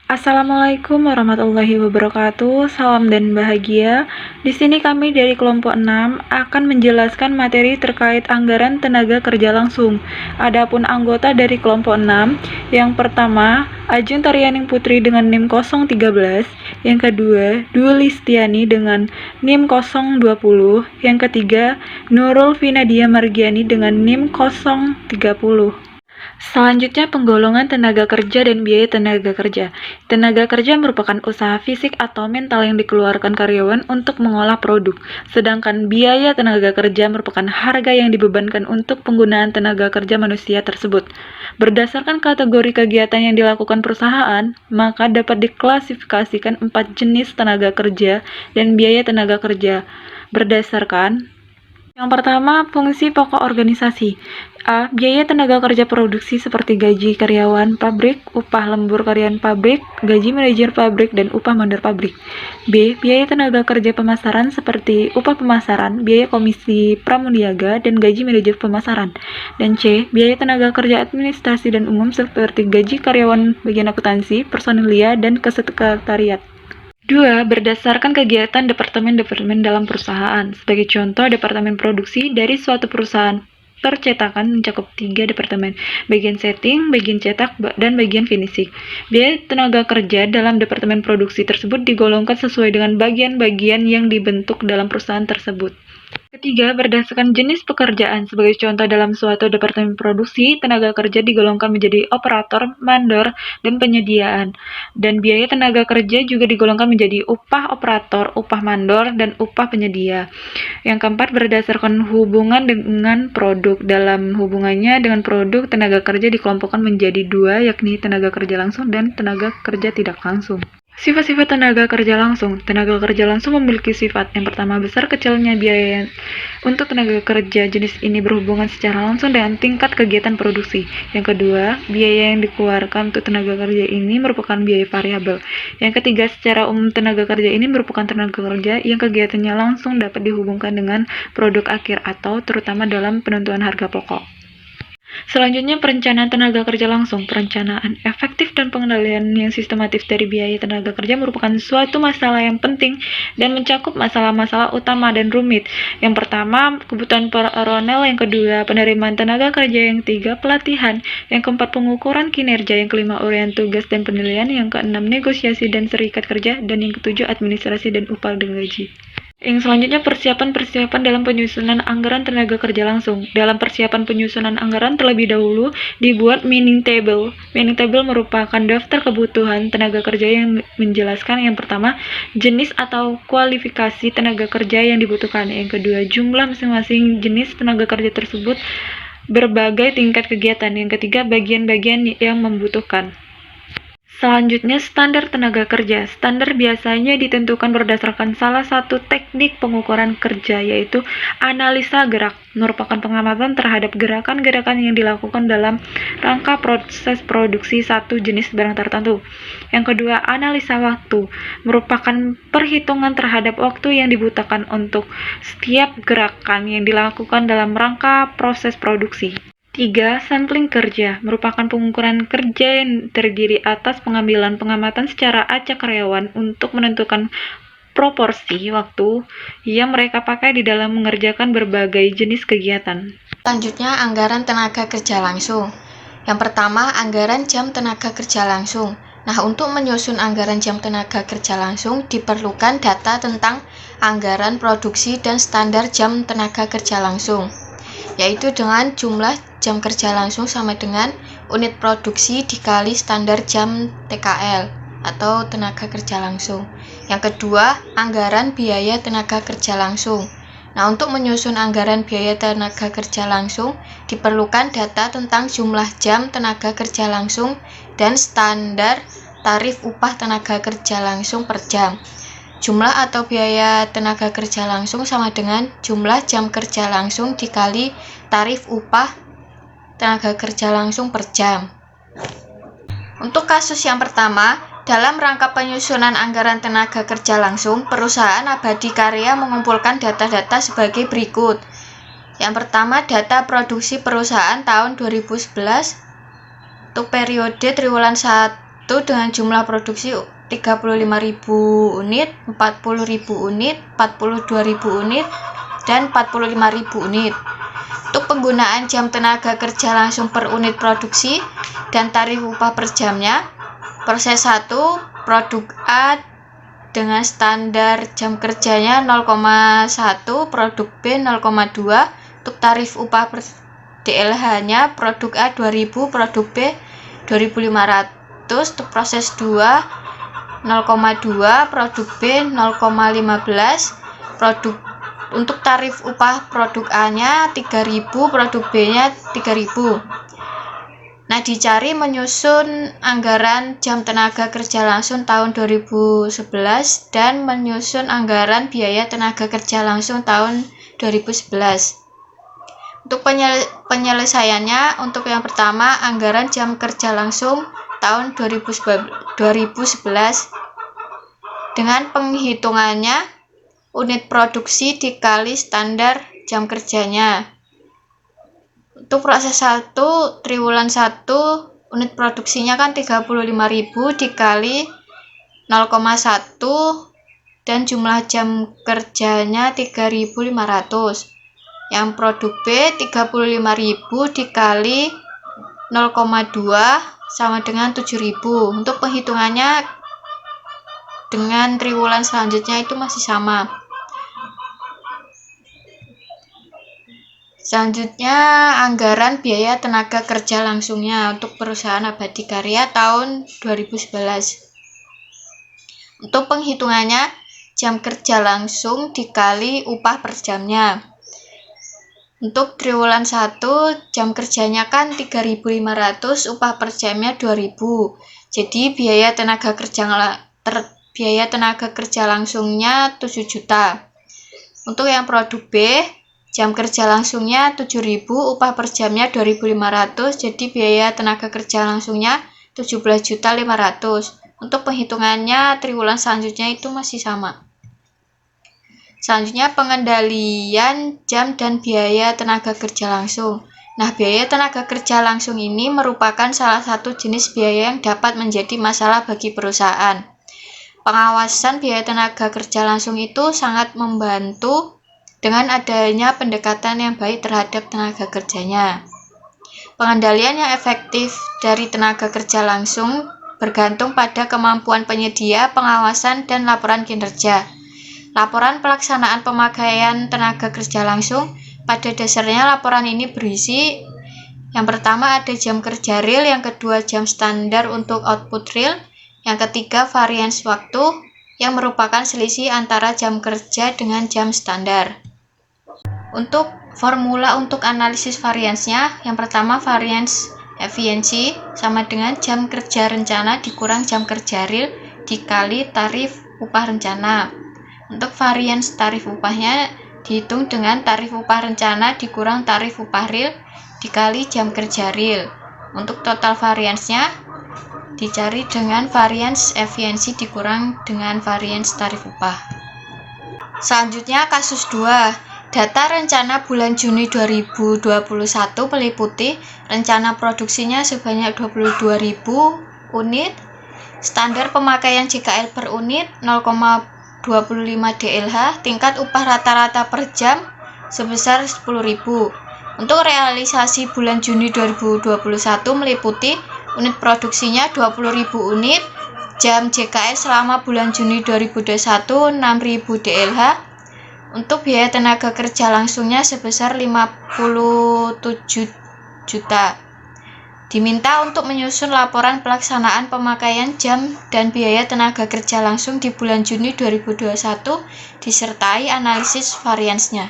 Assalamualaikum warahmatullahi wabarakatuh. Salam dan bahagia. Di sini kami dari kelompok 6 akan menjelaskan materi terkait anggaran tenaga kerja langsung. Adapun anggota dari kelompok 6, yang pertama, Ajeng Tarianing Putri dengan NIM 013, yang kedua, Dwi Listiani dengan NIM 020, yang ketiga, Nurul Vinadia Margiani dengan NIM 030. Selanjutnya, penggolongan tenaga kerja dan biaya tenaga kerja. Tenaga kerja merupakan usaha fisik atau mental yang dikeluarkan karyawan untuk mengolah produk, sedangkan biaya tenaga kerja merupakan harga yang dibebankan untuk penggunaan tenaga kerja manusia tersebut. Berdasarkan kategori kegiatan yang dilakukan perusahaan, maka dapat diklasifikasikan 4 jenis tenaga kerja dan biaya tenaga kerja. Berdasarkan yang pertama, fungsi pokok organisasi. A. Biaya tenaga kerja produksi seperti gaji karyawan pabrik, upah lembur karyawan pabrik, gaji manajer pabrik, dan upah mandor pabrik. B. Biaya tenaga kerja pemasaran seperti upah pemasaran, biaya komisi pramuniaga, dan gaji manajer pemasaran. Dan C. Biaya tenaga kerja administrasi dan umum seperti gaji karyawan bagian akuntansi, personelia, dan kesekretariat. 2. Berdasarkan kegiatan departemen-departemen dalam perusahaan. Sebagai contoh, departemen produksi dari suatu perusahaan percetakan mencakup 3 departemen, bagian setting, bagian cetak, dan bagian finishing. Biaya tenaga kerja dalam departemen produksi tersebut digolongkan sesuai dengan bagian-bagian yang dibentuk dalam perusahaan tersebut. Ketiga, berdasarkan jenis pekerjaan. Sebagai contoh, dalam suatu departemen produksi, tenaga kerja digolongkan menjadi operator, mandor, dan penyediaan. Dan biaya tenaga kerja juga digolongkan menjadi upah operator, upah mandor, dan upah penyedia. Yang keempat, berdasarkan hubungan dengan produk. Dalam hubungannya dengan produk, tenaga kerja dikelompokkan menjadi 2, yakni tenaga kerja langsung dan tenaga kerja tidak langsung. Sifat-sifat tenaga kerja langsung. Tenaga kerja langsung memiliki sifat. Yang pertama, besar kecilnya biaya untuk tenaga kerja jenis ini berhubungan secara langsung dengan tingkat kegiatan produksi. Yang kedua, biaya yang dikeluarkan untuk tenaga kerja ini merupakan biaya variabel. Yang ketiga, secara umum tenaga kerja ini merupakan tenaga kerja yang kegiatannya langsung dapat dihubungkan dengan produk akhir atau terutama dalam penentuan harga pokok. Selanjutnya, perencanaan tenaga kerja langsung. Perencanaan efektif dan pengendalian yang sistematis dari biaya tenaga kerja merupakan suatu masalah yang penting dan mencakup masalah-masalah utama dan rumit. Yang pertama, kebutuhan personel. Yang kedua, penerimaan tenaga kerja. Yang ketiga, pelatihan. Yang keempat, pengukuran kinerja. Yang kelima, uraian tugas dan penilaian. Yang keenam, negosiasi dan serikat kerja. Dan yang ketujuh, administrasi dan upah dan gaji. Yang selanjutnya, persiapan dalam penyusunan anggaran tenaga kerja langsung. Dalam persiapan penyusunan anggaran terlebih dahulu dibuat meaning table. Meaning table merupakan daftar kebutuhan tenaga kerja yang menjelaskan yang pertama, jenis atau kualifikasi tenaga kerja yang dibutuhkan. Yang kedua, jumlah masing-masing jenis tenaga kerja tersebut, berbagai tingkat kegiatan. Yang ketiga, bagian-bagian yang membutuhkan. Selanjutnya, standar tenaga kerja. Standar biasanya ditentukan berdasarkan salah satu teknik pengukuran kerja, yaitu analisa gerak, merupakan pengamatan terhadap gerakan-gerakan yang dilakukan dalam rangka proses produksi satu jenis barang tertentu. Yang kedua, analisa waktu, merupakan perhitungan terhadap waktu yang dibutuhkan untuk setiap gerakan yang dilakukan dalam rangka proses produksi. 3. Sampling kerja, merupakan pengukuran kerja yang terdiri atas pengambilan pengamatan secara acak karyawan untuk menentukan proporsi waktu yang mereka pakai di dalam mengerjakan berbagai jenis kegiatan. Selanjutnya, anggaran tenaga kerja langsung. Yang pertama, anggaran jam tenaga kerja langsung. Nah, untuk menyusun anggaran jam tenaga kerja langsung, diperlukan data tentang anggaran produksi dan standar jam tenaga kerja langsung, yaitu dengan jumlah jam kerja langsung sama dengan unit produksi dikali standar jam TKL atau tenaga kerja langsung. Yang kedua, anggaran biaya tenaga kerja langsung. Nah, untuk menyusun anggaran biaya tenaga kerja langsung, diperlukan data tentang jumlah jam tenaga kerja langsung dan standar tarif upah tenaga kerja langsung per jam. Jumlah atau biaya tenaga kerja langsung sama dengan jumlah jam kerja langsung dikali tarif upah tenaga kerja langsung per jam. Untuk kasus yang pertama, dalam rangka penyusunan anggaran tenaga kerja langsung, perusahaan Abadi Karya mengumpulkan data-data sebagai berikut. Yang pertama, data produksi perusahaan tahun 2011 untuk periode triwulan 1 itu dengan jumlah produksi 35.000 unit, 40.000 unit, 42.000 unit, dan 45.000 unit. Untuk penggunaan jam tenaga kerja langsung per unit produksi dan tarif upah per jamnya, proses 1, produk A dengan standar jam kerjanya 0,1, produk B 0,2. Untuk tarif upah per DLH-nya, produk A 2.000, produk B 2.500. Untuk proses 2, 0,2, produk B 0,15, produk untuk tarif upah produk A-nya 3.000, produk B-nya 3.000. Nah, dicari menyusun anggaran jam tenaga kerja langsung tahun 2011 dan menyusun anggaran biaya tenaga kerja langsung tahun 2011. Untuk penyelesaiannya, untuk yang pertama, anggaran jam kerja langsung tahun 2011 dengan penghitungannya unit produksi dikali standar jam kerjanya. Untuk proses 1, triwulan 1, unit produksinya kan 35.000 dikali 0,1 dan jumlah jam kerjanya 3.500. Yang produk B 35.000 dikali 0,2 sama dengan 7.000. Untuk penghitungannya dengan triwulan selanjutnya itu masih sama. Selanjutnya, anggaran biaya tenaga kerja langsungnya untuk perusahaan Abadi Karya tahun 2011. Untuk penghitungannya, jam kerja langsung dikali upah per jamnya. Untuk triwulan 1, jam kerjanya kan 3.500, upah per jamnya 2.000. Jadi biaya tenaga kerja langsungnya 7 juta. Untuk yang produk B, jam kerja langsungnya 7.000, upah per jamnya 2.500, jadi biaya tenaga kerja langsungnya 17.500.000. Untuk penghitungannya triwulan selanjutnya itu masih sama. Selanjutnya, pengendalian jam dan biaya tenaga kerja langsung. Nah, biaya tenaga kerja langsung ini merupakan salah satu jenis biaya yang dapat menjadi masalah bagi perusahaan. Pengawasan biaya tenaga kerja langsung itu sangat membantu dengan adanya pendekatan yang baik terhadap tenaga kerjanya. Pengendalian yang efektif dari tenaga kerja langsung bergantung pada kemampuan penyedia, pengawasan, dan laporan kinerja. Laporan pelaksanaan pemakaian tenaga kerja langsung, pada dasarnya laporan ini berisi yang pertama ada jam kerja real, yang kedua jam standar untuk output real, yang ketiga varians waktu yang merupakan selisih antara jam kerja dengan jam standar. Untuk formula untuk analisis variansnya, yang pertama varians efisiensi sama dengan jam kerja rencana dikurang jam kerja real dikali tarif upah rencana. Untuk varians tarif upahnya dihitung dengan tarif upah rencana dikurang tarif upah real dikali jam kerja real. Untuk total variansnya dicari dengan varians efisiensi dikurang dengan varians tarif upah. Selanjutnya kasus 2. Data rencana bulan Juni 2021 meliputi rencana produksinya sebanyak 22.000 unit, standar pemakaian JKL per unit 0,25 DLH, tingkat upah rata-rata per jam sebesar 10.000. Untuk realisasi bulan Juni 2021 meliputi unit produksinya 20.000 unit, jam JKL selama bulan Juni 2021 6.000 DLH. Untuk biaya tenaga kerja langsungnya sebesar 57 juta. Diminta untuk menyusun laporan pelaksanaan pemakaian jam dan biaya tenaga kerja langsung di bulan Juni 2021 disertai analisis variansnya.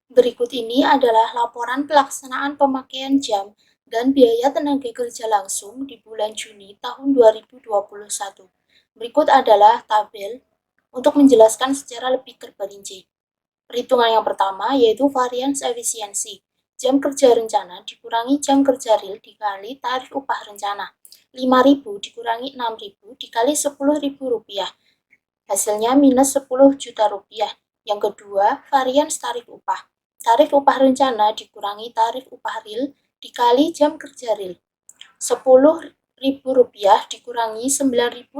Berikut ini adalah laporan pelaksanaan pemakaian jam dan biaya tenaga kerja langsung di bulan Juni tahun 2021. Berikut adalah tabel untuk menjelaskan secara lebih terperinci. Perhitungan yang pertama yaitu varians efisiensi. Jam kerja rencana dikurangi jam kerja real dikali tarif upah rencana. 5.000 dikurangi 6.000 dikali 10.000 rupiah. Hasilnya minus 10 juta rupiah. Yang kedua, varians tarif upah. Tarif upah rencana dikurangi tarif upah real dikali jam kerja real. 10.000 Rp6.000 dikurangi Rp9.500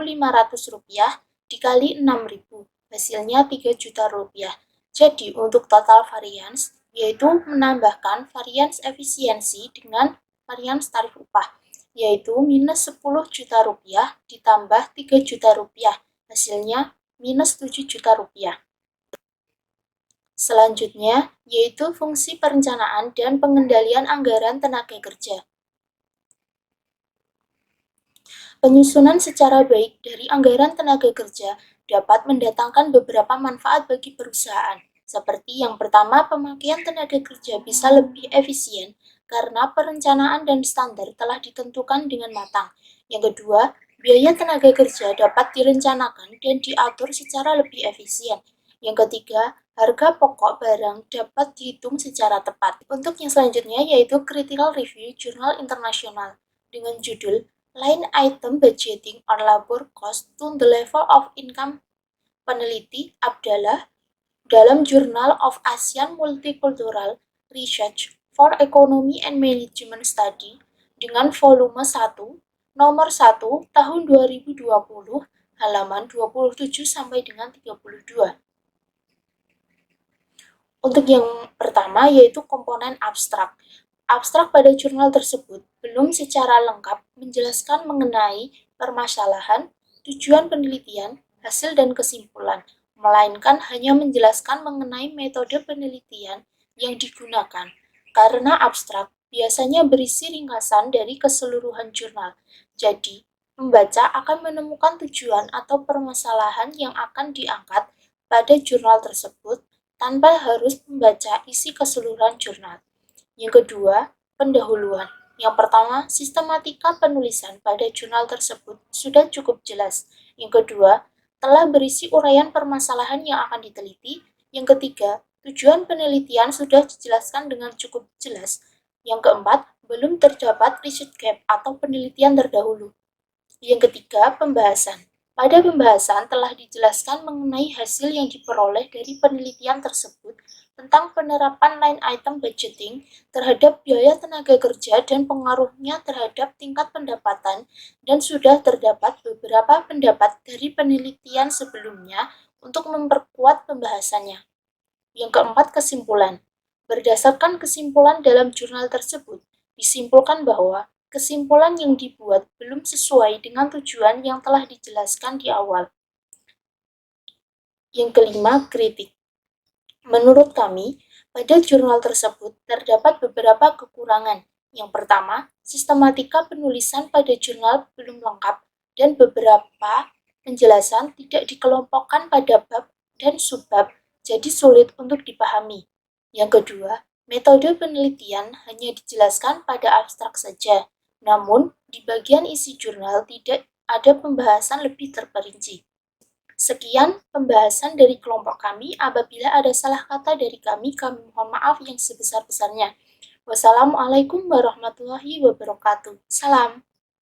dikali Rp6.000, hasilnya Rp3 juta. Jadi untuk total varians, yaitu menambahkan varians efisiensi dengan varians tarif upah, yaitu minus Rp10 juta ditambah Rp3 juta, hasilnya minus Rp7 juta. Selanjutnya, yaitu fungsi perencanaan dan pengendalian anggaran tenaga kerja. Penyusunan secara baik dari anggaran tenaga kerja dapat mendatangkan beberapa manfaat bagi perusahaan, seperti yang pertama, pemakaian tenaga kerja bisa lebih efisien karena perencanaan dan standar telah ditentukan dengan matang. Yang kedua, biaya tenaga kerja dapat direncanakan dan diatur secara lebih efisien. Yang ketiga, harga pokok barang dapat dihitung secara tepat. Untuk yang selanjutnya yaitu Critical Review Jurnal Internasional dengan judul Line Item Budgeting or Labor Cost to the Level of Income. Peneliti Abdallah dalam Journal of Asian Multicultural Research for Economy and Management Study dengan volume 1, nomor 1, tahun 2020, halaman 27 sampai dengan 32. Untuk yang pertama yaitu komponen abstrak. Abstrak pada jurnal tersebut belum secara lengkap menjelaskan mengenai permasalahan, tujuan penelitian, hasil dan kesimpulan, melainkan hanya menjelaskan mengenai metode penelitian yang digunakan. Karena abstrak biasanya berisi ringkasan dari keseluruhan jurnal. Jadi, pembaca akan menemukan tujuan atau permasalahan yang akan diangkat pada jurnal tersebut tanpa harus membaca isi keseluruhan jurnal. Yang kedua, pendahuluan. Yang pertama, sistematika penulisan pada jurnal tersebut sudah cukup jelas. Yang kedua, telah berisi uraian permasalahan yang akan diteliti. Yang ketiga, tujuan penelitian sudah dijelaskan dengan cukup jelas. Yang keempat, belum terdapat research gap atau penelitian terdahulu. Yang ketiga, pembahasan. Pada pembahasan telah dijelaskan mengenai hasil yang diperoleh dari penelitian tersebut tentang penerapan line item budgeting terhadap biaya tenaga kerja dan pengaruhnya terhadap tingkat pendapatan, dan sudah terdapat beberapa pendapat dari penelitian sebelumnya untuk memperkuat pembahasannya. Yang keempat, kesimpulan. Berdasarkan kesimpulan dalam jurnal tersebut, disimpulkan bahwa kesimpulan yang dibuat belum sesuai dengan tujuan yang telah dijelaskan di awal. Yang kelima, kritik. Menurut kami, pada jurnal tersebut terdapat beberapa kekurangan. Yang pertama, sistematika penulisan pada jurnal belum lengkap dan beberapa penjelasan tidak dikelompokkan pada bab dan subbab, jadi sulit untuk dipahami. Yang kedua, metode penelitian hanya dijelaskan pada abstrak saja. Namun, di bagian isi jurnal tidak ada pembahasan lebih terperinci. Sekian pembahasan dari kelompok kami. Apabila ada salah kata dari kami mohon maaf yang sebesar-besarnya. Wassalamualaikum warahmatullahi wabarakatuh. Salam.